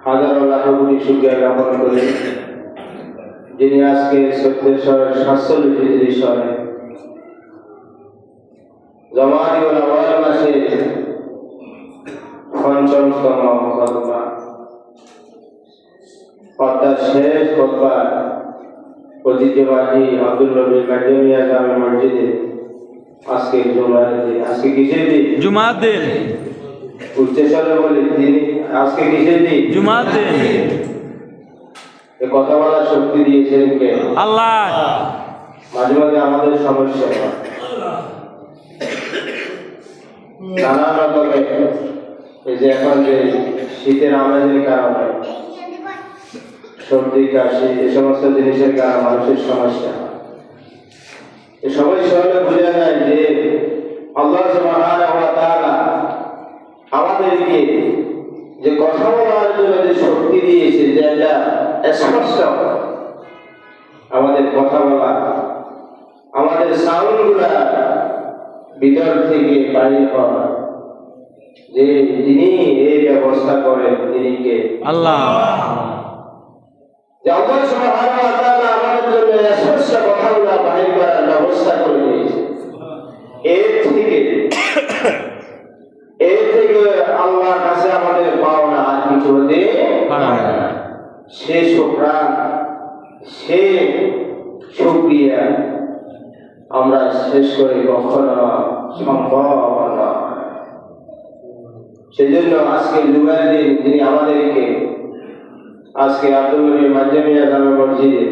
হাজারো লাখ কোটি শুকরিয়া জ্ঞাপন করি যিনি আজকে 47 হিজরি সনে জমাদিউল আওয়াল মাসে পঞ্চমতম খুতবা পর্দার শেষ খুতবা ঐতিহ্যবাহী আব্দুল নবী মাধ্যমিয়া জামে মসজিদে আজকে জুমার দিন। আজকে কিসের দিন? জুমার দিন। উচ্চস্বরে বলি দিন আজকে কিসের দিন? জুমার দিন। এই কথা বলার শক্তি দিয়েছেন কে? আল্লাহ। মাঝে মাঝে আমাদের সমস্যা হয়, নানা রকমের এই যে এখন যে শীতের আমেজের কারণে সর্দি কাশি এই সমস্ত জিনিসের কারণে মানুষের সমস্যা। এই সমস্যা হলে বোঝা যায় যে আল্লাহ সুবহানাহু ওয়া তাআলা আমাদেরকে যে কথা বলার জন্য যে শক্তি দিয়েছে, যে একটা স্পষ্ট আমাদের কথা বলা, আমাদের সাউন্ডগুলা ভিতর থেকে বাইরে হওয়া, যে যিনি এই ব্যবস্থা করেন তিনি কে? আল্লাহ। যে আল্লাহ সুবহানাহু ওয়া তাআলা আমাদের জন্য স্পষ্ট কথাগুলা বাইরে করার ব্যবস্থা করে দিয়েছে। এর থেকে আল্লাহর কাছে আমাদের পাওনা আর কিছু হতে পারে না। সে শুকরান, সে শুকরিয়া আমরা শেষ করে কখনো সম্ভব না। সেজন্য আজকে জুমার দিন যিনি আমাদেরকে আজকে আব্দুল নবী মাধ্যমিয়া জামে মসজিদে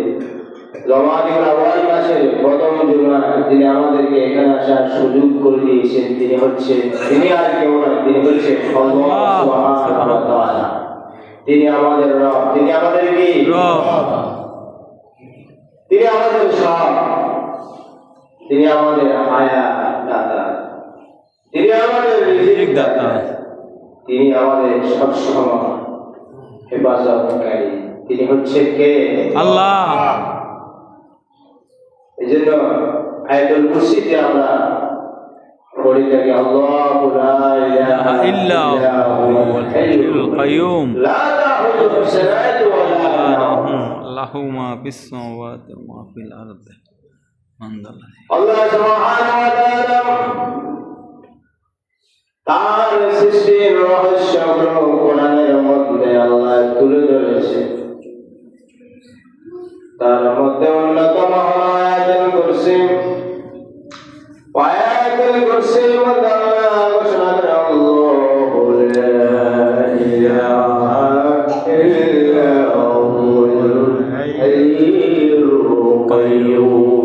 জমাদিউল আওয়াল মাসের প্রথম জুমা যিনি আমাদেরকে এখানে আসার সুযোগ করে দিয়েছেন, তিনি আর কেউ নয়, তিনি হচ্ছেন আল্লাহ সুবহানাহু ওয়া তাআলা। তিনি আমাদের রব, তিনি আমাদের কি? রব। তিনি আমাদের সব, তিনি আমাদের হায়াত দাতা, তিনি আমাদের রিজিক দাতা, তিনি আমাদের সবসময় হেফাজতকারী। তিনি হচ্ছে কে? আল্লাহ। এই জন্য আয়াতুল কুরসিতে আমরা পড়ি থাকি আল্লাহু লা ইলাহা ইল্লা হুয়াল হাইয়ুল কাইয়ুম লা তাখুযুহু সিনাতুন ওয়া লা নাওম লাহু মা ফিস সামাওয়াতি ওয়া মা ফিল আরদি মান যাল্লাযী। আল্লাহ সুবহানাহু ওয়া তাআলা তার সৃষ্টির রহস্যগুলো কোরআনের মধ্যে আল্লাহ তুলে ধরেছে। তার মধ্যে অন্যতম হলো আয়াতুল কুরসি। আয়াতুল কুরসির মধ্যে আল্লাহ ঘোষণা করে আল্লাহু লা ইলাহা ইল্লা হুয়াল হাইয়ুল কাইয়ুম